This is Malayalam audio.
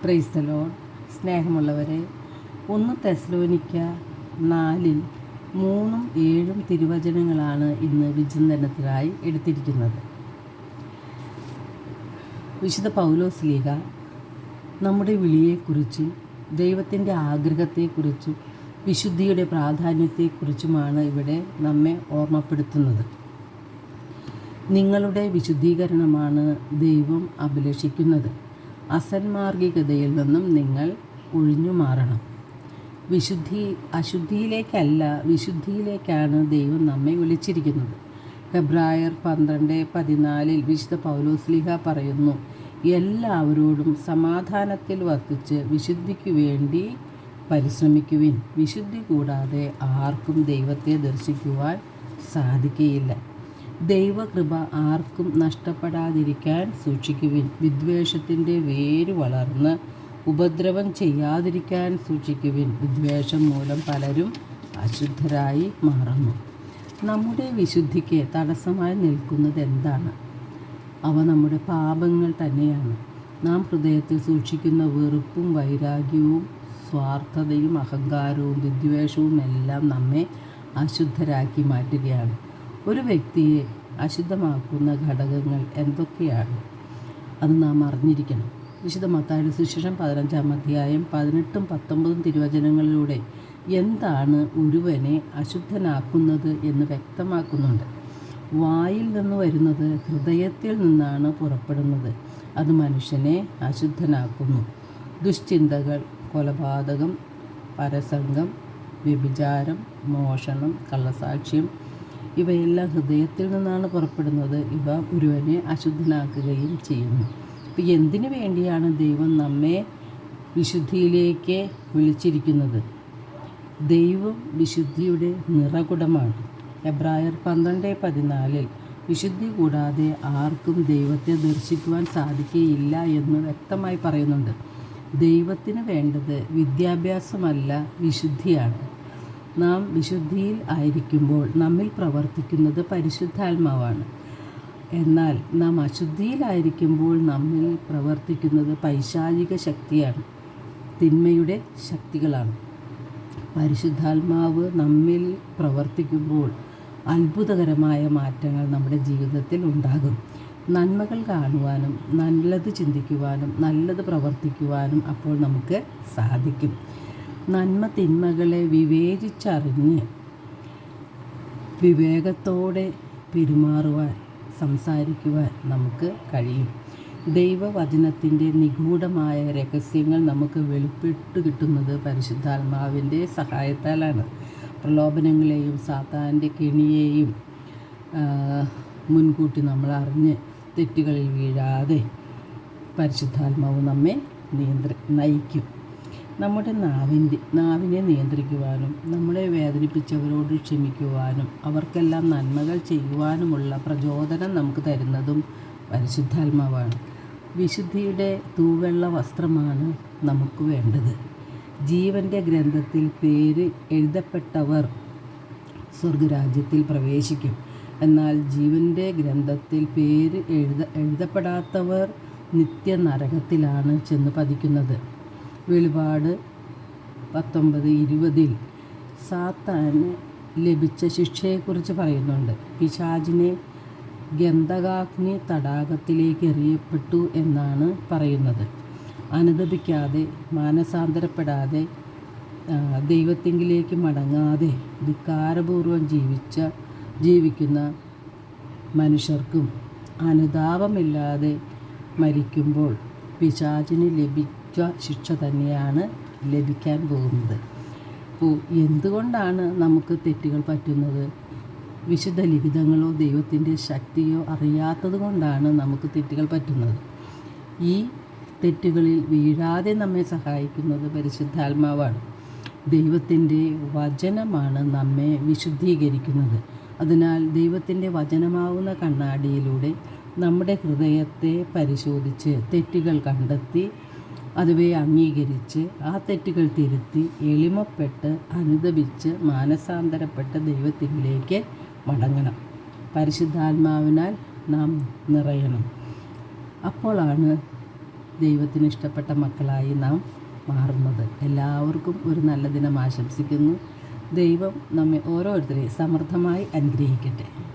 Praise the Lord. സ്നേഹമുള്ളവരെ, 1 തെസ്സലോനിക്ക 4 3, 7 തിരുവചനങ്ങളാണ് ഇന്ന് വിചിന്തനത്തിനായി എടുത്തിരിക്കുന്നത്. വിശുദ്ധ പൗലോസ്ലീഹ നമ്മുടെ വിളിയെക്കുറിച്ചും ദൈവത്തിൻ്റെ ആഗ്രഹത്തെക്കുറിച്ചും വിശുദ്ധിയുടെ പ്രാധാന്യത്തെക്കുറിച്ചുമാണ് ഇവിടെ നമ്മെ ഓർമ്മപ്പെടുത്തുന്നത്. നിങ്ങളുടെ വിശുദ്ധീകരണമാണ് ദൈവം അഭിലഷിക്കുന്നത്. അസന്മാർഗികതയിൽ നിന്നും നിങ്ങൾ ഒഴിഞ്ഞു മാറണം. അശുദ്ധിയിലേക്കല്ല, വിശുദ്ധിയിലേക്കാണ് ദൈവം നമ്മെ വിളിച്ചിരിക്കുന്നത്. ഹെബ്രായർ 12:14 വിശുദ്ധ പൗലോസ്ലീഹ പറയുന്നു, എല്ലാവരോടും സമാധാനത്തിൽ വർത്തിച്ച് വിശുദ്ധിക്കു വേണ്ടി പരിശ്രമിക്കുവിൻ. വിശുദ്ധി കൂടാതെ ആർക്കും ദൈവത്തെ ദർശിക്കുവാൻ സാധിക്കുകയില്ല. ദൈവകൃപ ആർക്കും നഷ്ടപ്പെടാതിരിക്കാൻ സൂക്ഷിക്കുവിൻ. വിദ്വേഷത്തിൻ്റെ വേര് വളർന്ന് ഉപദ്രവം ചെയ്യാതിരിക്കാൻ സൂക്ഷിക്കുവിൻ. വിദ്വേഷം മൂലം പലരും അശുദ്ധരായി മാറുന്നു. നമ്മുടെ വിശുദ്ധിക്ക് തടസ്സമായി നിൽക്കുന്നത് എന്താണ്? അവ നമ്മുടെ പാപങ്ങൾ തന്നെയാണ്. നാം ഹൃദയത്തിൽ സൂക്ഷിക്കുന്ന വെറുപ്പും വൈരാഗ്യവും സ്വാർത്ഥതയും അഹങ്കാരവും വിദ്വേഷവും എല്ലാം നമ്മെ അശുദ്ധരാക്കി മാറ്റുകയാണ്. ഒരു വ്യക്തിയെ അശുദ്ധമാക്കുന്ന ഘടകങ്ങൾ എന്തൊക്കെയാണ്? അത് നാം അറിഞ്ഞിരിക്കണം. വിശുദ്ധ മത്തായിയുടെ സുവിശേഷം 15-ാം അധ്യായം 18-19 തിരുവചനങ്ങളിലൂടെ എന്താണ് ഒരുവനെ അശുദ്ധനാക്കുന്നത് എന്ന് വ്യക്തമാക്കുന്നുണ്ട്. വായിൽ നിന്ന് വരുന്നത് ഹൃദയത്തിൽ നിന്നാണ് പുറപ്പെടുന്നത്. അത് മനുഷ്യനെ അശുദ്ധനാക്കുന്നു. ദുശ്ചിന്തകൾ, കൊലപാതകം, പരസംഗം, വ്യഭിചാരം, മോഷണം, കള്ളസാക്ഷ്യം ഇവയെല്ലാം ഹൃദയത്തിൽ നിന്നാണ് പുറപ്പെടുന്നത്. ഇവ ഒരുവനെ അശുദ്ധനാക്കുകയും ചെയ്യുന്നു. അപ്പോൾ എന്തിനു വേണ്ടിയാണ് ദൈവം നമ്മെ വിശുദ്ധിയിലേക്ക് വിളിച്ചിരിക്കുന്നത്? ദൈവം വിശുദ്ധിയുടെ നിറകുടമാണ്. ഹെബ്രായർ 12:14 വിശുദ്ധി കൂടാതെ ആർക്കും ദൈവത്തെ ദർശിക്കുവാൻ സാധിക്കുകയില്ല എന്ന് വ്യക്തമായി പറയുന്നുണ്ട്. ദൈവത്തിന് വേണ്ടത് വിദ്യാഭ്യാസമല്ല, വിശുദ്ധിയാണ്. നാം വിശുദ്ധിയിൽ ആയിരിക്കുമ്പോൾ നമ്മിൽ പ്രവർത്തിക്കുന്നത് പരിശുദ്ധാത്മാവാണ്. എന്നാൽ നാം അശുദ്ധിയിലായിരിക്കുമ്പോൾ നമ്മിൽ പ്രവർത്തിക്കുന്നത് പൈശാചിക ശക്തിയാണ്, തിന്മയുടെ ശക്തികളാണ്. പരിശുദ്ധാത്മാവ് നമ്മിൽ പ്രവർത്തിക്കുമ്പോൾ അത്ഭുതകരമായ മാറ്റങ്ങൾ നമ്മുടെ ജീവിതത്തിൽ ഉണ്ടാകും. നന്മകൾ കാണുവാനും നല്ലത് ചിന്തിക്കുവാനും നല്ലത് പ്രവർത്തിക്കുവാനും അപ്പോൾ നമുക്ക് സാധിക്കും. നന്മ തിന്മകളെ വിവേചിച്ചറിഞ്ഞ് വിവേകത്തോടെ പെരുമാറുവാൻ, സംസാരിക്കുവാൻ നമുക്ക് കഴിയും. ദൈവവചനത്തിൻ്റെ നിഗൂഢമായ രഹസ്യങ്ങൾ നമുക്ക് വെളിപ്പെട്ടു കിട്ടുന്നത് പരിശുദ്ധാത്മാവിൻ്റെ സഹായത്താലാണ്. പ്രലോഭനങ്ങളെയും സാത്താൻ്റെ കെണിയെയും മുൻകൂട്ടി നമ്മൾ അറിഞ്ഞ് തെറ്റുകളിൽ വീഴാതെ പരിശുദ്ധാത്മാവ് നമ്മെ നയിക്കും. നമ്മുടെ നാവിനെ നിയന്ത്രിക്കുവാനും നമ്മളെ വേദനിപ്പിച്ചവരോട് ക്ഷമിക്കുവാനും അവർക്കെല്ലാം നന്മകൾ ചെയ്യുവാനുമുള്ള പ്രചോദനം നമുക്ക് തരുന്നതും പരിശുദ്ധാത്മാവാണ്. വിശുദ്ധിയുടെ തൂവെള്ള വസ്ത്രമാണ് നമുക്ക് വേണ്ടത്. ജീവൻ്റെ ഗ്രന്ഥത്തിൽ പേര് എഴുതപ്പെട്ടവർ സ്വർഗരാജ്യത്തിൽ പ്രവേശിക്കും. എന്നാൽ ജീവൻ്റെ ഗ്രന്ഥത്തിൽ പേര് എഴുതപ്പെടാത്തവർ നിത്യനരകത്തിലാണ് ചെന്ന് പതിക്കുന്നത്. വെളിപാട് 19:20 സാത്താന് ലഭിച്ച ശിക്ഷയെക്കുറിച്ച് പറയുന്നുണ്ട്. പിശാചിനെ ഗന്ധകാഗ്നി തടാകത്തിലേക്ക് എറിയപ്പെട്ടു എന്നാണ് പറയുന്നത്. അനുതപിക്കാതെ, മാനസാന്തരപ്പെടാതെ, ദൈവത്തിങ്കിലേക്ക് മടങ്ങാതെ ധിക്കാരപൂർവം ജീവിക്കുന്ന മനുഷ്യർക്കും അനുതാപമില്ലാതെ മരിക്കുമ്പോൾ പിശാചിന് ലഭിച്ച ശിക്ഷ തന്നെയാണ് ലഭിക്കാൻ പോകുന്നത്. അപ്പോൾ എന്തുകൊണ്ടാണ് നമുക്ക് തെറ്റുകൾ പറ്റുന്നത്? വിശുദ്ധ ലിഖിതങ്ങളോ ദൈവത്തിൻ്റെ ശക്തിയോ അറിയാത്തത് കൊണ്ടാണ് നമുക്ക് തെറ്റുകൾ പറ്റുന്നത്. ഈ തെറ്റുകളിൽ വീഴാതെ നമ്മെ സഹായിക്കുന്നത് പരിശുദ്ധാത്മാവാണ്. ദൈവത്തിൻ്റെ വചനമാണ് നമ്മെ വിശുദ്ധീകരിക്കുന്നത്. അതിനാൽ ദൈവത്തിൻ്റെ വചനമാവുന്ന കണ്ണാടിയിലൂടെ നമ്മുടെ ഹൃദയത്തെ പരിശോധിച്ച് തെറ്റുകൾ കണ്ടെത്തി അതുവെ അംഗീകരിച്ച് ആ തെറ്റുകൾ തിരുത്തി എളിമപ്പെട്ട് അനുതപിച്ച് മാനസാന്തരപ്പെട്ട് ദൈവത്തിലേക്ക് മടങ്ങണം. പരിശുദ്ധാത്മാവിനാൽ നാം നിറയണം. അപ്പോഴാണ് ദൈവത്തിന് ഇഷ്ടപ്പെട്ട മക്കളായി നാം മാറുന്നത്. എല്ലാവർക്കും ഒരു നല്ല ദിനം ആശംസിക്കുന്നു. ദൈവം നമ്മെ ഓരോരുത്തരെയും സമൃദ്ധമായി അനുഗ്രഹിക്കട്ടെ.